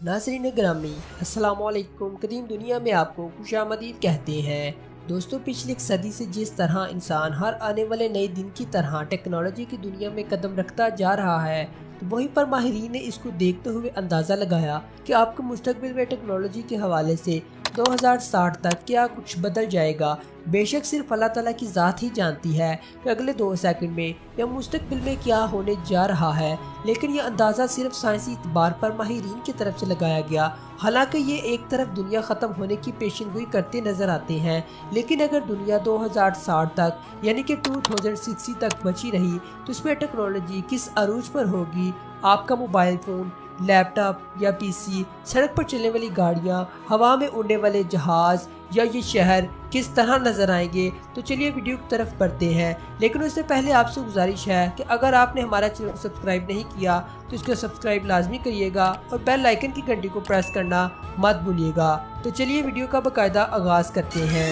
नाज़रीन ग्रामी, अस्सलाम वालेकुम। कदीम दुनिया में आपको खुशामदीद कहते हैं। दोस्तों, पिछली एक सदी से जिस तरह इंसान हर आने वाले नए दिन की तरह टेक्नोलॉजी की दुनिया में कदम रखता जा रहा है, तो वहीं पर माहिरीन ने इसको देखते हुए अंदाज़ा लगाया कि आपके मुस्तकबिल में टेक्नोलॉजी के हवाले से 2060 तक क्या कुछ बदल जाएगा। बेशक सिर्फ अल्लाह ताला की ज़ात ही जानती है कि अगले 2 सेकंड में या मुस्तकबिल में क्या होने जा रहा है, लेकिन यह अंदाज़ा सिर्फ साइंसी इतबार पर माहिरीन की तरफ से लगाया गया। हालांकि ये एक तरफ दुनिया ख़त्म होने की पेशेनगोई करते नज़र आते हैं, लेकिन अगर दुनिया 2060 तक यानी कि 2060 तक बची रही तो इसमें टेक्नोलॉजी किस अरूज पर होगी। आपका मोबाइल फ़ोन, लैपटॉप या पीसी, सड़क पर चलने वाली गाड़ियाँ, हवा में उड़ने वाले जहाज़ या ये शहर किस तरह नज़र आएंगे। तो चलिए वीडियो की तरफ बढ़ते हैं, लेकिन उससे पहले आपसे गुजारिश है कि अगर आपने हमारा चैनल को सब्सक्राइब नहीं किया तो इसको सब्सक्राइब लाजमी करिएगा और बेल आइकन की घंटी को प्रेस करना मत भूलिएगा। तो चलिए वीडियो का बाकायदा आगाज़ करते हैं।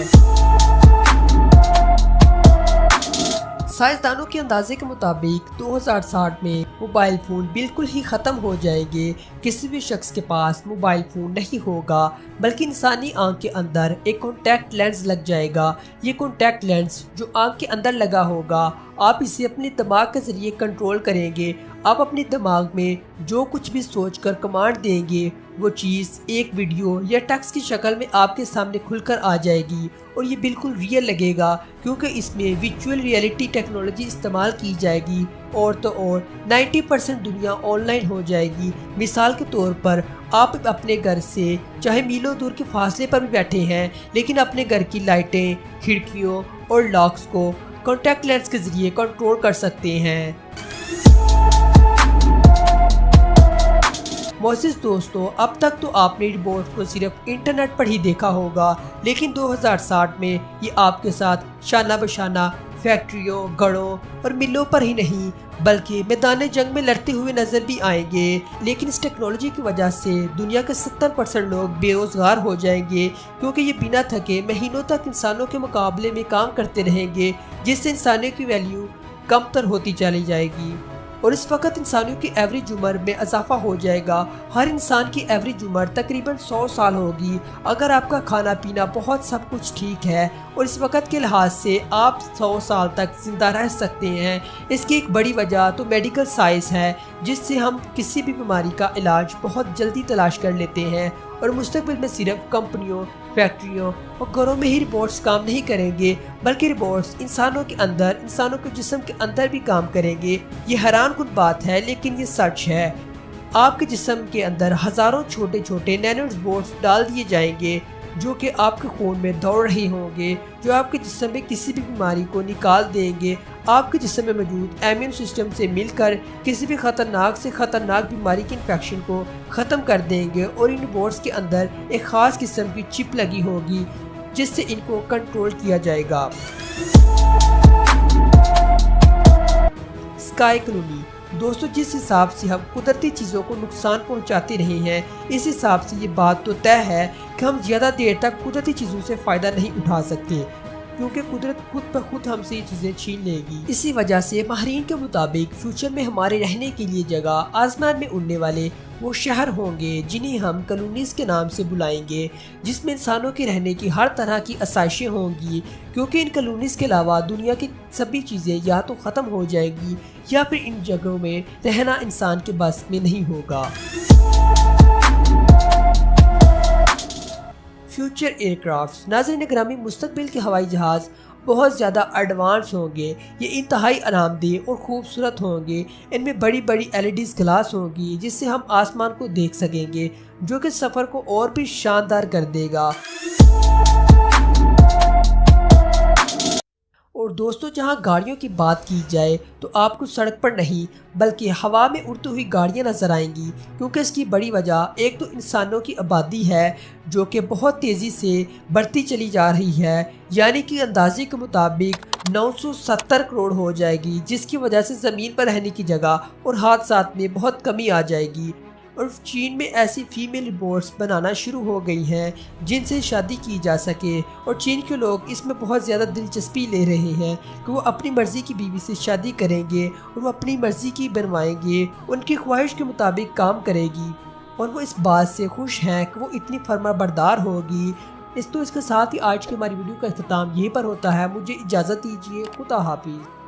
साइंसदानों के अंदाजे के मुताबिक 2060 में मोबाइल फ़ोन बिल्कुल ही ख़त्म हो जाएंगे। किसी भी शख्स के पास मोबाइल फ़ोन नहीं होगा, बल्कि इंसानी आंख के अंदर एक कॉन्टैक्ट लेंस लग जाएगा। ये कॉन्टैक्ट लेंस जो आंख के अंदर लगा होगा, आप इसे अपने दिमाग के ज़रिए कंट्रोल करेंगे। आप अपने दिमाग में जो कुछ भी सोचकर कमांड देंगे, वो चीज़ एक वीडियो या टेक्स्ट की शक्ल में आपके सामने खुलकर आ जाएगी और ये बिल्कुल रियल लगेगा, क्योंकि इसमें वर्चुअल रियलिटी टेक्नोलॉजी इस्तेमाल की जाएगी। और तो और 90% दुनिया ऑनलाइन हो जाएगी। मिसाल के तौर पर आप अपने घर से चाहे मीलों दूर के फासले पर भी बैठे हैं, लेकिन अपने घर की लाइटें, खिड़कियों और लॉक्स को कॉन्टैक्ट लेंस के ज़रिए कंट्रोल कर सकते हैं। मोअज़्ज़िज़ दोस्तों, अब तक तो आपने रोबोट को सिर्फ इंटरनेट पर ही देखा होगा, लेकिन 2060 में ये आपके साथ शाना बशाना फैक्ट्रियों, गढ़ों और मिलों पर ही नहीं बल्कि मैदान जंग में लड़ते हुए नजर भी आएंगे। लेकिन इस टेक्नोलॉजी की वजह से दुनिया के 70% लोग बेरोजगार हो जाएंगे, क्योंकि ये बिना थके महीनों तक इंसानों के मुकाबले में काम करते रहेंगे, जिससे इंसानों की वैल्यू कमतर होती चली जाएगी। और इस वक्त इंसानों की एवरेज उम्र में इजाफा हो जाएगा। हर इंसान की एवरेज उम्र तकरीबन 100 साल होगी। अगर आपका खाना पीना बहुत सब कुछ ठीक है और इस वक्त के लिहाज से आप 100 साल तक जिंदा रह सकते हैं, इसकी एक बड़ी वजह तो मेडिकल साइंस है, जिससे हम किसी भी बीमारी का इलाज बहुत जल्दी तलाश कर लेते हैं। और मुस्तकबिल में सिर्फ कंपनियों, फैक्ट्रियों और घरों में ही रोबोट्स काम नहीं करेंगे, बल्कि रोबोट्स इंसानों के अंदर, इंसानों के जिस्म के अंदर भी काम करेंगे। ये हैरानकुन बात है, लेकिन ये सच है। आपके जिस्म के अंदर हजारों छोटे छोटे नैनो रोबोट्स डाल दिए जाएंगे, जो कि आपके खून में दौड़ रहे होंगे, जो आपके जिस्म में किसी भी बीमारी को निकाल देंगे। आपके जिस्म में मौजूद इम्यून सिस्टम से मिलकर किसी भी खतरनाक से खतरनाक बीमारी के इन्फेक्शन को ख़त्म कर देंगे। और इन रोबोट्स के अंदर एक ख़ास किस्म की चिप लगी होगी, जिससे इनको कंट्रोल किया जाएगा। स्काई कॉलोनी दोस्तों, जिस हिसाब से हम कुदरती चीज़ों को नुकसान पहुंचाते रहे हैं, इस हिसाब से ये बात तो तय है कि हम ज़्यादा देर तक कुदरती चीज़ों से फ़ायदा नहीं उठा सकते, क्योंकि कुदरत खुद ब खुद हमसे ये चीज़ें छीन लेगी। इसी वजह से माहिरीन के मुताबिक फ्यूचर में हमारे रहने के लिए जगह आसमान में उड़ने वाले वो शहर होंगे, जिन्हें हम कॉलोनीज़ के नाम से बुलाएंगे, जिसमें इंसानों के रहने की हर तरह की आसाइशें होंगी, क्योंकि इन कॉलोनीज़ के अलावा दुनिया की सभी चीज़ें या तो ख़त्म हो जाएगी या फिर इन जगहों में रहना इंसान के बस में नहीं होगा। फ्यूचर एयरक्राफ्ट नाज़रीन ग्रामी, मुस्तकबिल के हवाई जहाज़ बहुत ज़्यादा एडवांस होंगे। ये इंतहाई आरामदेह और खूबसूरत होंगे। इनमें बड़ी बड़ी LEDs ग्लास होंगी, जिससे हम आसमान को देख सकेंगे, जो कि सफ़र को और भी शानदार कर देगा। और दोस्तों, जहां गाड़ियों की बात की जाए तो आपको सड़क पर नहीं बल्कि हवा में उड़ती हुई गाड़ियां नजर आएंगी, क्योंकि इसकी बड़ी वजह एक तो इंसानों की आबादी है, जो कि बहुत तेज़ी से बढ़ती चली जा रही है। यानी कि अंदाजे के मुताबिक 970 करोड़ हो जाएगी, जिसकी वजह से ज़मीन पर रहने की जगह और हादसात में बहुत कमी आ जाएगी। اور چین میں ایسی فیمیل روبوٹس بنانا شروع ہو گئی ہیں جن سے شادی کی جا سکے، اور چین کے لوگ اس میں بہت زیادہ دلچسپی لے رہے ہیں کہ وہ اپنی مرضی کی بیوی سے شادی کریں گے اور وہ اپنی مرضی کی بنوائیں گے، ان کی خواہش کے مطابق کام کرے گی، اور وہ اس بات سے خوش ہیں کہ وہ اتنی فرما بردار ہوگی۔ اس کے ساتھ ہی آج کی ہماری ویڈیو کا اختتام یہیں پر ہوتا ہے۔ مجھے اجازت دیجیے، خدا حافظ۔